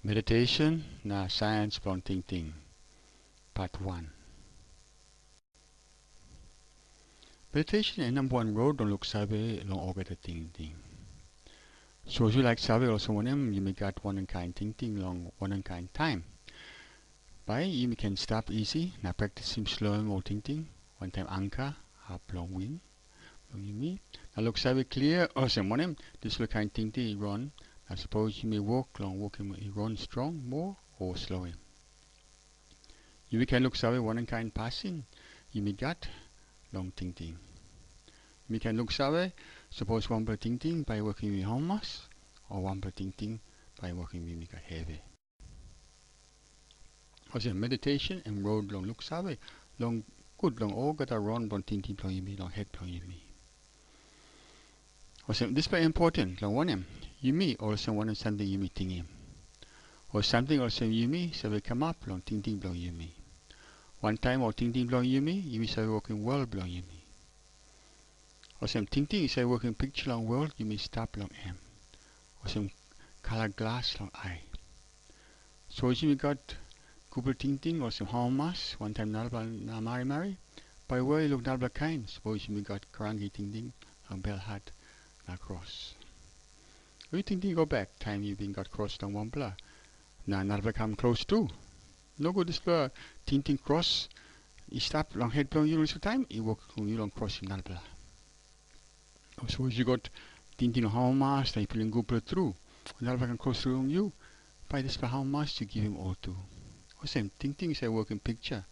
Meditation na science from Tingting, part 1. Meditation is number one road don't look sabe long over the Tingting. So as you like sabe also one you may get one and kind Tingting long one and kind time. By you can stop easy, now practice him slowing or Tingting, one time anchor, half long wing, long you me. Now look sabe clear also one this look kind Tingting run. I suppose you may walk long walking run strong more or slowing. You can look sabe one and kind passing, you may get long Tingting. You can look sabe, suppose one per Tingting by working with homas, or one per Tingting by working with mika heavy. Also meditation and road long look sabe, long good long all got a run bon Tingting long you me, long head long you me. Also this very important, long one you me also one something you me ting him. Or something also you me, so we come up long Tingting long you me. One time or Tingting blong you me say working well blong you me. Or some Tingting say working picture long world you may stop long M. Or some color glass long I. So as you got couple Tingting or some homas, one time nalba na mari. By way look nalba kind, suppose you got karangi Tingting long bell hat na cross. We Tingting go back, time you been got cross long one blah. Na nalba come close too. No good this Tingting cross. You stop long head blowing you time, you walk you long cross him nalbla. Suppose you got Tingting how much they pulling go through. Nalbla can cross through on you. By this for how much you give him all to. Or same Tingting is a working picture.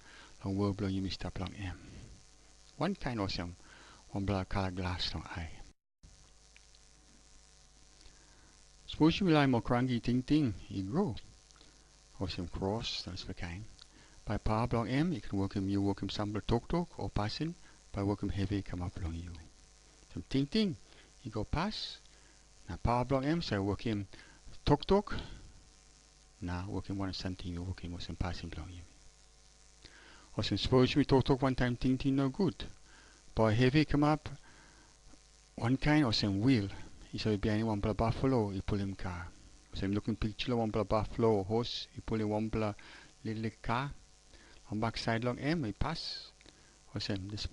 Long world blow you may stop long M. One kind of some one black color glass long I. Suppose you rely more cranky Tingting, you grow. Or some cross, that's the kind. By power block M, you can work him sample tok or passing. By work him heavy, come up along you. Some Tingting, you go pass. Now power block M, so work him tok. Now work him one something, you work him with some passing along you. Or some suppose we tok one time Tingting no good. By heavy come up, one kind or some wheel. He saw behind one blah buffalo, you pull him car. Same looking picture, one blah buffalo or horse, you pull him one blah little car. On back side long M, he pass. Or some this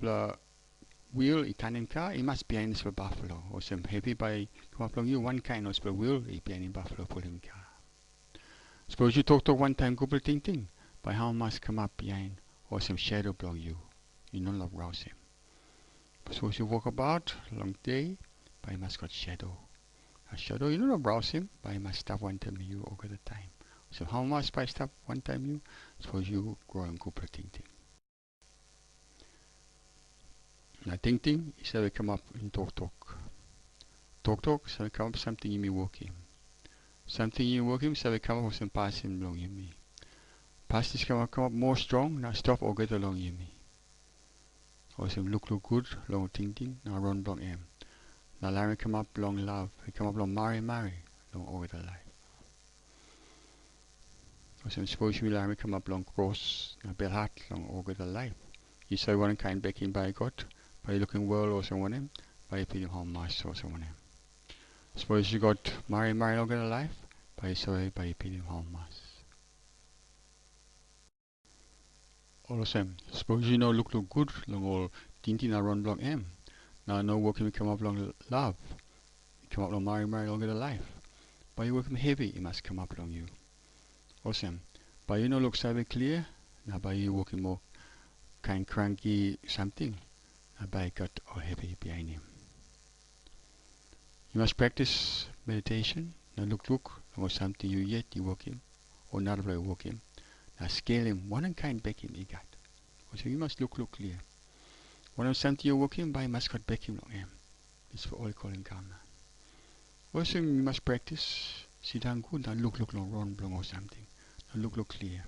wheel, he turning car, he must behind this buffalo. Or some heavy by come up long you, one kind of wheel, he behind buffalo pull him car. Suppose you tok one time couple Tingting, by how must come up behind, or some shadow blow you. You no love rouse him. Suppose you walk about long day, by he must got shadow. A shadow, you no love rouse him, by he must stop one time you over the time. So how much by stop one time you? Suppose you grow and couple Tingting. Now Tingting is how we come up in tok. Tok, so we come up something you may work him. Something you work him, so we come up with some passing along you me. Pass this come up more strong, now stop or get along you me. Or some look good, long Tingting, now run long M. Now Larry come up long love, he come up long marry, long over the life. Or some suppose you Larry come up long cross, now bell hat, long over the life. You say one kind back in by God, by looking well or someone by feeling how much or someone. Suppose you got marry over the life, by sorry by feeling how much. All the same, suppose you know look good, long all Tingting now run long M. Now no working come up long love. Come up long marry over the life. By you working heavy, it must come up long you. Awesome. By you know look sabe clear, now by you working more kind cranky something, now by got or heavy behind him. You must practice meditation, now look or something you yet you work him, or not really work him. Now scale him, one and kind back him you got. So you must look clear. One of something you work him by must got back him long him. It's for all calling karma. Also you must practice, sit down good, now look long run long or something. Now look clear.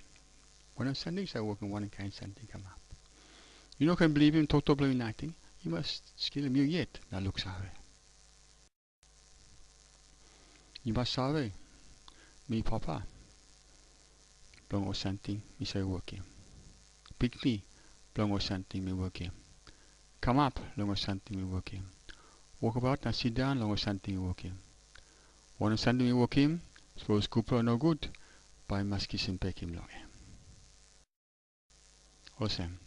One of something I work on one and kind something come up. You know can believe him totally nothing, you must skill him you yet, now look sorry. You must sorry. Me papa. Long or something, me say working. Pick me, long or something, me working. Come up, long or something, me working. Walk about, now sit down, long or something, me working. One or something, me working. Suppose couple no good. by maskisim pekim long. Awesome.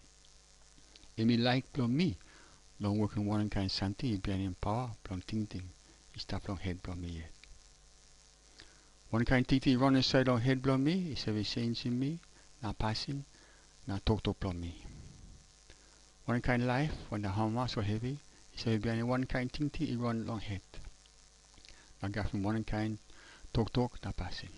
Emi like blong me. Long working one kind something, being in power, blong Tingting. He stop long head blong me yet. One kind Tingting run inside long head blong me, he say change in me, na passing, na talk blong me. One kind life, when the hammer so heavy, he say being one kind Tingting, he run long head. Na gaffing one kind talk, na passing.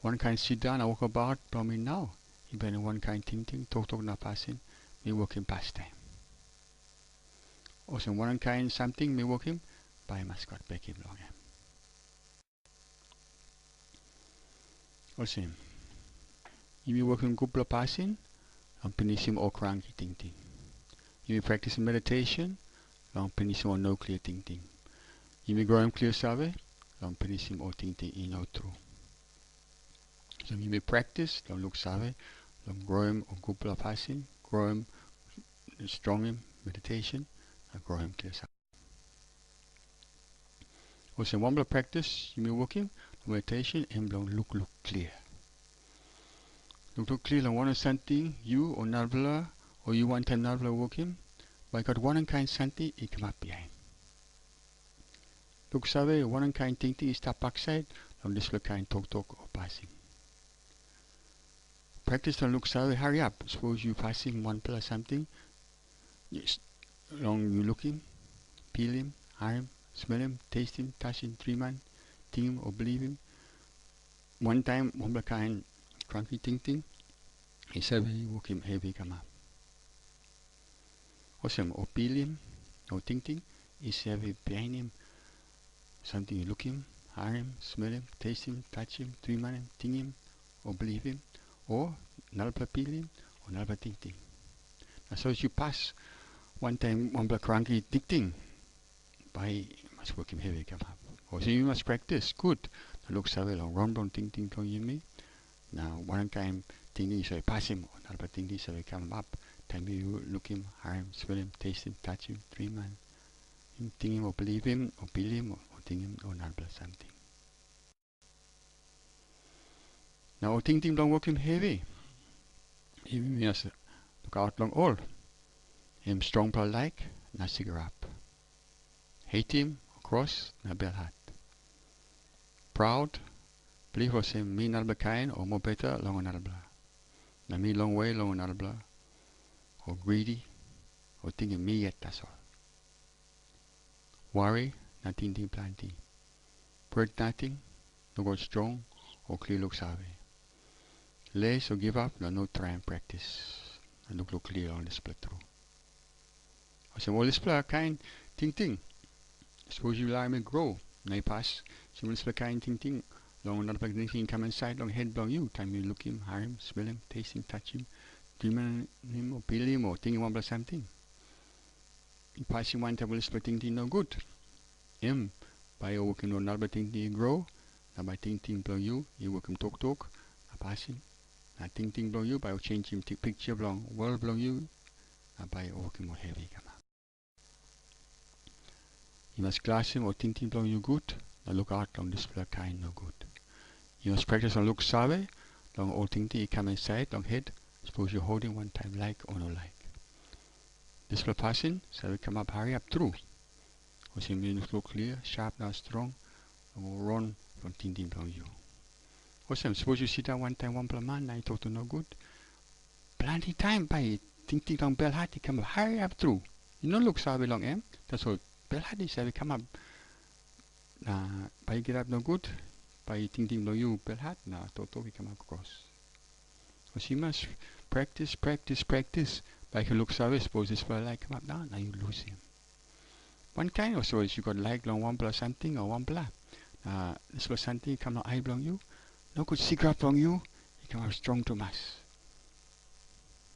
One kind sit down, I walk about, blong me now. He being one kind Tingting, talk, na passing, me working pastime. Also one kind something me working by mascot back him long. Also you be working couple passing long penisim or cranky Tingting. You be practicing meditation long penisim or no clear Tingting. You be growing clear save long penisim or Tingting in or true. So you be practice long look save long growing or couple passing, growing strong in meditation and growing clear save. Also one block practice you be working meditation and look clear. Look clear on one something you or nalbla or you want time nalbla working. By got one kind something it come up behind. Look save one kind Tingting is step backside on this kind talk or passing. Practice on look save hurry up. Suppose you passing one plus something. Yes. Long you looking, peel him, hear him, smell him, taste him, touch him, dream him, think him or believe him. One time one kind cranky Tingting. He said he walk him heavy come up. Awesome or peel him or Tingting. He said behind him something you look him, hear him, smell him, taste him, touch him, dream on him, think him or believe him. Or nalpa peel him or nalpa Tingting. Now so as you pass one time one cranky Tingting by must work him heavy come up. Or so you must practice good. Now look save long run down Tingting from you me. Now one time Tingting so pass him or nalpa Tingting so come up. Time you look him, hear him, smell him, taste him, touch him, dream on him, think him or believe him or feel him or think him or nalpa something. Now Tingting don't work him heavy. He must look out long all. Him strong per like, na cigarette. Hate him, cross, na bell hat. Proud, believe was him me nalba kind or more better long nalba. Na me long way long nalba. Or greedy, or thinking me yet that's all. Worry, na Tingting planting. Break nothing, no go strong, or clear look save. Lace or give up, no try and practice. And look clear on the split through. I say, well, this split kind Tingting. Suppose you lie me grow, na pass. So this split kind Tingting. Long another Tingting come inside, long head blow you. Time you look him, hear him, smell him, taste him, touch him, dream on him, or feel him, or think him about something. In passing one time, will split Tingting no good. Him, by working on another Tingting grow, now by Tingting blow you work him talk, na passing. Now Tingting blow you by changing picture blow world blow you by working more heavy come up. You must glass him or Tingting blow you good. Now look out on this kind no good. You must practice on look save. Long all Tingting you come inside long head. Suppose you're holding one time like or no like. This passing so we come up hurry up through. Or see me look clear, sharp now strong. Or run from Tingting blow you. Awesome. Suppose you sit down one time, one per man, I talk to no good. Plenty time by Tingting down bell hat, he come up, hurry up through. You don't look so long, eh? That's all. Bell hat is we come up. By get up no good. By Tingting no you bell hat, talk we come up across. So you must practice. By he look so suppose this bell like come up down, now you lose him. One kind of so is you got like long one plus something or one plus. This was something come out eye blow you. No good cigarette from you, you come out strong to mass.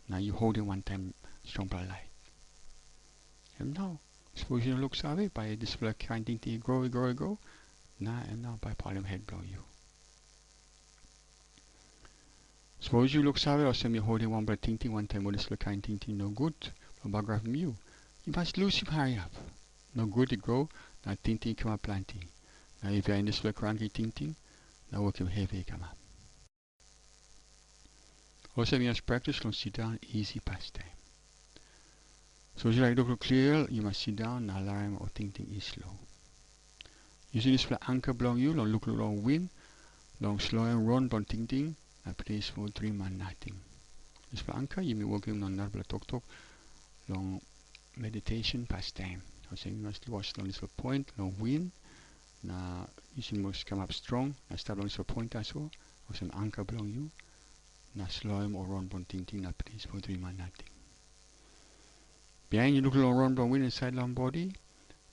Now you hold it one time strong by light. And now, suppose you look away by this kind thing grow. Now and now by part of head blow you. Suppose you look away or some you holding one by Tingting one time with this kind Tingting no good from background from you. You must lose him hurry up. No good to grow, now Tingting come up plenty. Now if you're in this cranky Tingting, Now work him heavy, come up. Also, you must practice long sit down, easy pastime. So as you like to look clear, you must sit down, now alarm or Tingting is slow. Using this anchor belong you, long look long wind, long slow and run, long Tingting, and place for 3 man nothing. This anchor, you may work him long narbla talk, long meditation pastime. Also, you must watch long this point, long wind, now you must come up strong, now start on this point as well, or some anchor belong you. Na slow or run bon Tingting na place for 3 man nothing. Behind you look long run bon wind inside long body.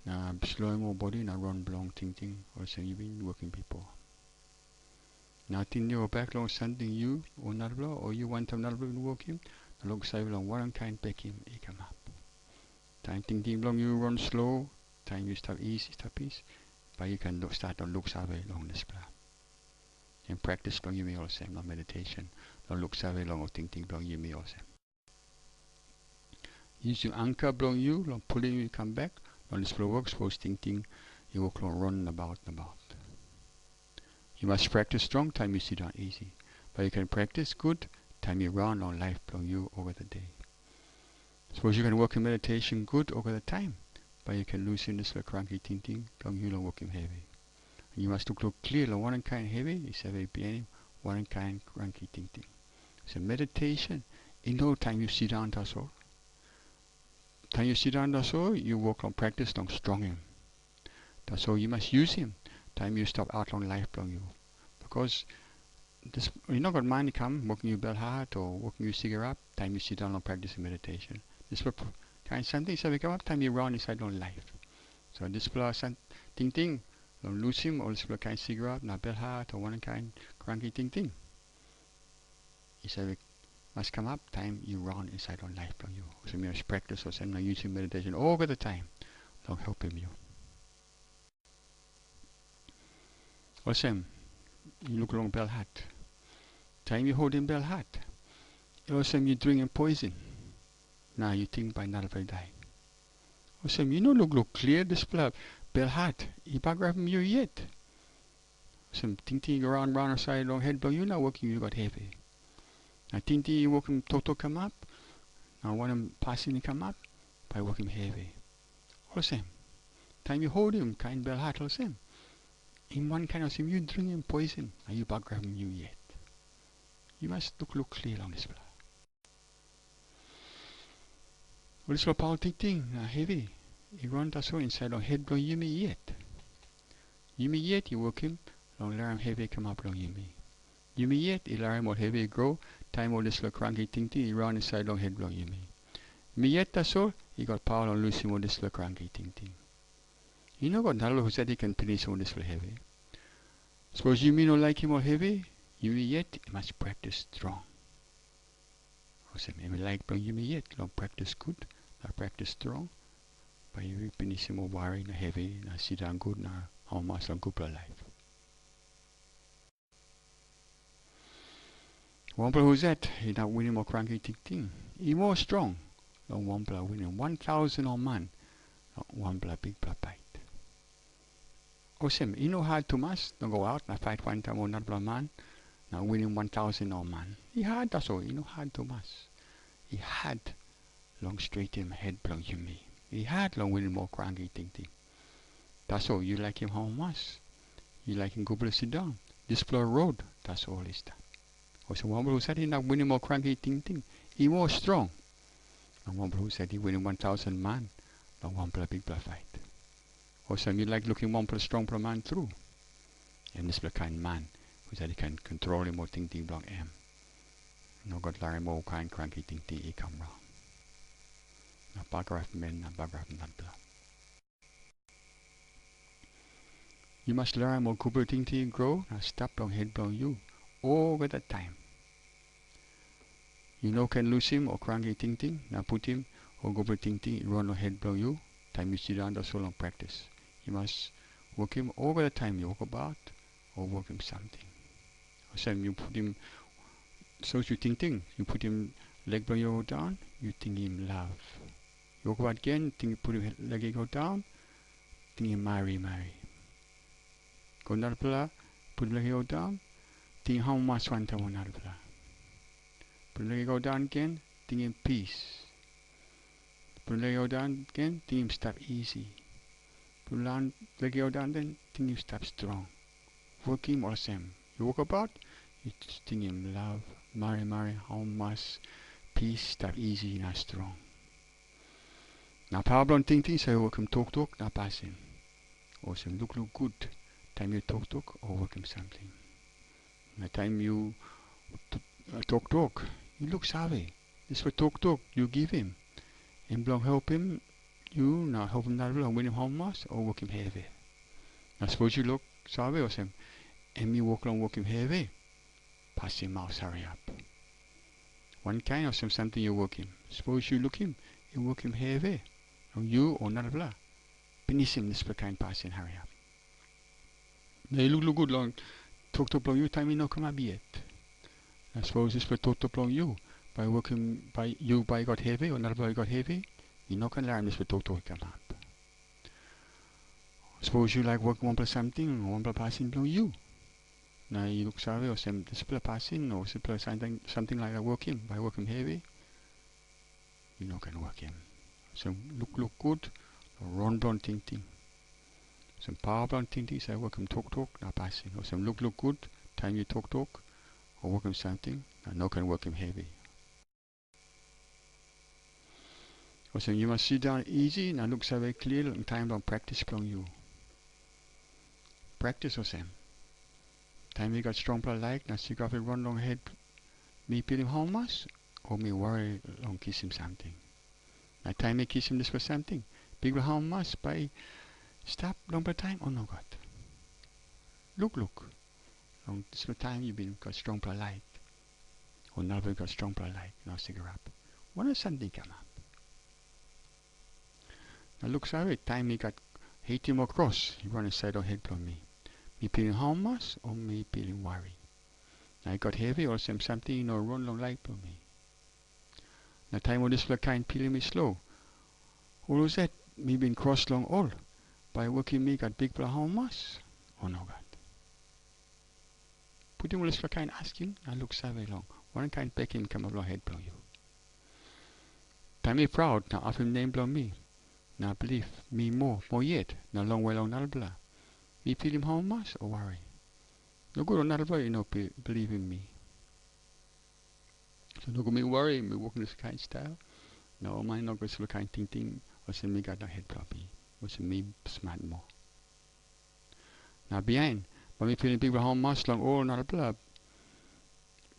Na slow more body na run long Tingting or say you been working people. Na tin your back long something you or narbla or you want to narbla working. Na look side long one kind back him he come up. Time Tingting long you run slow. Time you start easy start peace. But you can start on look side long this plan. And practice long you may also long meditation. Long look side long or Tingting long you may also. Use your anchor belong you, long pulling you come back, long this flow works, suppose Tingting, you walk long run about and about. You must practice strong, time you sit down easy. But you can practice good, time you run long life belong you over the day. Suppose you can work in meditation good over the time, but you can loosen this cranky Tingting, belong you long working heavy. And you must look clear, long one kind heavy, is a very beginning, one kind cranky Tingting. So meditation, in no time you sit down that's all. Time you sit down that's all, you work on practice long strong him. That's all you must use him. Time you stop out long life long you. Because this you're not got mind come, working you bell hard or working you cigarette, time you sit down long practice meditation. This will kind something so we come up, time you run inside long life. So this will Tingting, long lose him or this will kind cigarette, not bell hard or one kind cranky Tingting. He said must come up, time you run inside on life from you. So you must practice or send using meditation over the time. Long helping you. Also, you look along bell hat. Time you hold in bell hat. Also, you drinking poison. Now you think by not very die. Also, you know look clear this bell hat. You backgraph you yet. Some Tingting around outside long head blow you now working you got heavy. Now Tingting you working total come up. Now one of them passing come up by working heavy. All same. Time you hold him kind bell hat all same. In one kind of sim you drinking poison. Are you backgraph you yet? You must look clear on this blood. Well this power Tingting heavy. You run that so inside on head blow you me yet. You me yet you work him long alarm heavy come up long you me. You me yet alarm or heavy grow. Time all this cranky Tingting, he run inside long head blow you me. Me yet that's all, he got power on losing all this cranky Tingting. You know what Nalo who said he can finish all this heavy. Suppose you mean not like him or heavy, you me yet must practice strong. Or say maybe like blow you me yet, long practice good, not practice strong. But you finish him or worry, not heavy, not sit down good, not how much long good life. Wample who's that? He not winning more cranky Tingting. He more strong. Long Wample winning 1,000 on man. Long Wample big blood bite. Oh Sim, he know hard too much. Don't go out and fight one time or not blood man. Now winning 1,000 on man. He hard that's all. He know hard too much. He had long straight him head blow you me. He had long winning more cranky Tingting. That's all. You like him how much? You like him go sit down. This blow road. That's all is that. Also, one who said he not winning more cranky Tingting. He more strong. And one who said he winning 1,000 man. And one big blood fight. Also, you like looking one strong per man through. And this kind man who said he can control him more Tingting block M. No got Larry more kind cranky Tingting he come wrong. No backgraph men, no backgraph not blood. You must learn more Cooper Tingting grow. Now stop long head blow you. Over the time. You know can lose him or cranky Tingting, now put him or go for Tingting, run or head blow you. Time you sit down that's so long practice. You must work him over the time you walk about or work him something. Or some you put him so you Tingting, you put him leg blow you down, you think him love. You walk about again, think you put him leg go down, think him marry. Go not blah. Put the leg down. Ting how much one time one alpha. Put the leg down again. Ting in peace. Put the leg down again. Ting him stop easy. Put the leg down then. Ting him stop strong. Work him or same. You walk about. You ting him love. Mari how much peace stop easy not strong. Now power on Tingting so work him talk now pass him. Or some look good. Time you talk or work him something. The time you talk, you look savvy. This for talk, you give him. And belong help him, you now help him not belong, win him home mass or work him heavy. Now suppose you look savvy or some, and me walk along, work him heavy. Pass him mouse, hurry up. One kind of something you work him. Suppose you look him, you work him heavy. Or you or not blah. Finish him this kind passing, hurry up. Now you look good long. Talk long you time you know come up yet. I suppose this for talk long you. By working by you by got heavy or not by got heavy, you not can learn this for talk come up. Suppose you like work one plus something or one plus passing long you. Now you look sorry or some display passing or display something like that work him by working heavy. You not can work him. So look good, run blonde Tingting. Some power blonde Tingting, so work him talk, now passing. Or some look good, time you talk, or work him something, now no can work him heavy. Or some you must sit down easy, now look so very clear, and time long practice from you. Practice or some. Time you got strong blood like, now see got to run long head, me peel him home mass, or me worry long kiss him something. Now time I kiss him this for something. Big how much by stop long by time or no god. Look. Long this for time you been got strong blood light. Or never got strong blood light. Now cigarette. When is something come up? Now look sorry, time he got hate him across. He run inside or head from me. Me peeling how much or me peeling worry. Now I got heavy or something you know run long light from me. Now time on this for kind peeling me slow. All of that me been cross long all. By working me got big blood how much? Or no god. Put him on this for kind asking, I look savvy long. One kind back him come along head blow you. Time me proud, now of him name blow me. Now believe me more yet. Now long way long not blah. Me feel him how much or worry. No good or not blah, you know believe in me. So no go me worry, me walking this kind style. No, mine not go to kind Tingting, or say me got no head properly, or say me smart more. Now behind, when me feeling people how much long all not a blood,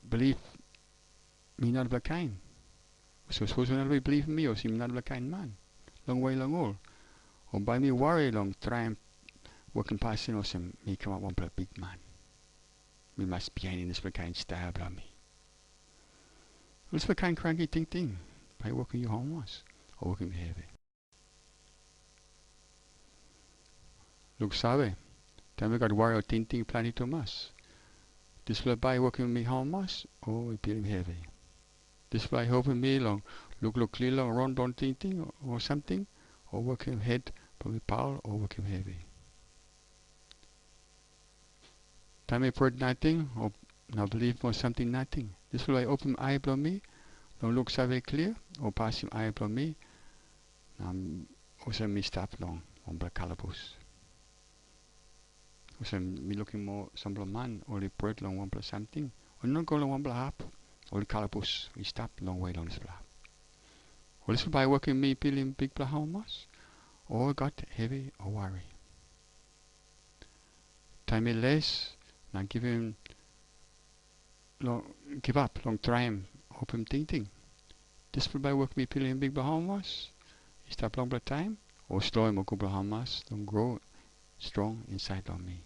believe me not a kind. So suppose not be believe in me, or see me not a kind man. Long way long all. Or by me worry long, try and working passing or some me come up one big man. Me must behind in this kind style blah me. What's the kind cranky Tingting? By working your home was or working heavy. Look savvy. Then we got warrior Tingting planning to mass. This will by working me home was or we feeling heavy. This by helping me long look clear long run down Tingting or something or working head for me power or working heavy. Time I put nothing or now believe more something nothing. This will I open eye blow me. Long look savvy clear or pass him eye blow me. Also me stop long on black calaboose. Also me looking more some man or the bread long one plus something. Or not go long one block up or the calaboose. We stop long way long this block. Or this will by working me peeling big block how much or got heavy or worry. Time me less now give him long give up long time. Open Tingting. This will by work me peeling big Bahamas. Stop long by time or slow him or go Bahamas. Don't grow strong inside on me.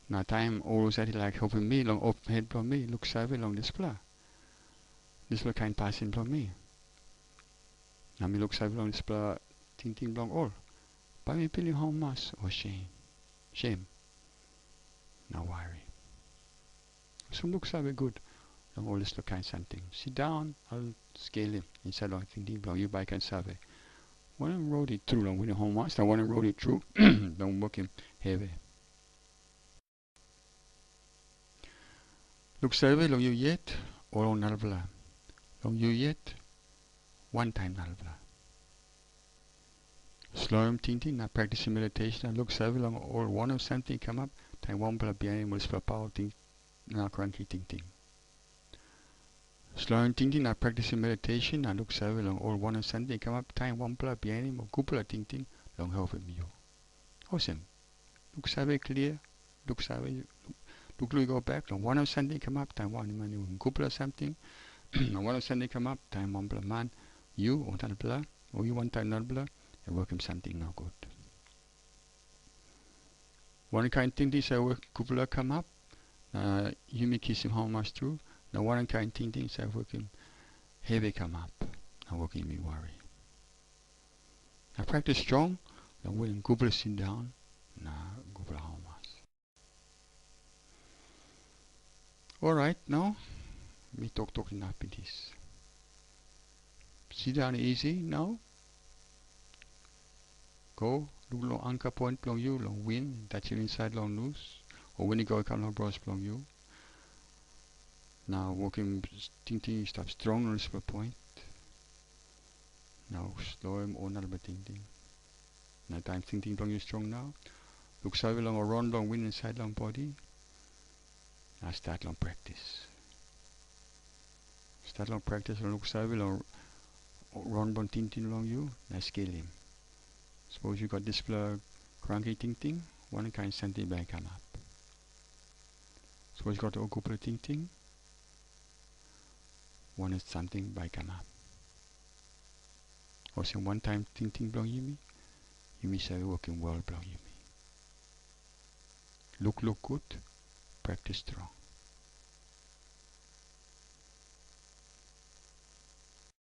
Now time always that like helping me long open head from me. Look savvy long this blah. This will kind passing from me. Now me look savvy long this blah Tingting long all. By me peeling Bahamas or shame. Now worry. So look savvy good. All this look kind something. Sit down, I'll scale him inside long Tingting blow. You by can survey. When I wrote it through long when home once, I want to wrote it through. Don't work him heavy. Look survey long you yet, or long nalbla. Long you yet, one time nalbla. Slow Tingting, now practicing meditation and look survey long all one of something come up, time one bla bien will spell power ting now cranky Tingting. Slow Tingting, now practicing meditation and look survey long all one of something come up, time one bla bien or kupla Tingting long help with you. Awesome. Look survey clear, look survey look go back long one of something come up, time one man you kupla something. One of something come up, time one bla man you or not bla or you one time not bla. Work him something now good. One kind thing this work couple come up. You may kiss him how much through. Now one kind thing things I work him heavy come up. Now working me worry. Now practice strong. Now when couple sit down. Now couple how much. Alright now. Me talking up in this. Sit down easy now. Go, look long anchor point long you, long win, touch your inside long loose, or when you go come long brush long you. Now walking Tingting stop strong on this point. Now slow him or not but Tingting. Now time Tingting long you strong now. Look survey long or run long win inside long body. Now start long practice. Start long practice and look survey long run bon Tingting long you. Now scale him. Suppose you got this plug cranky Tingting, one kind something back come up. Suppose you got a couple of Tingting, one is something by come up. Or some one time Tingting blow you me say working well blow you me. Look good, practice strong.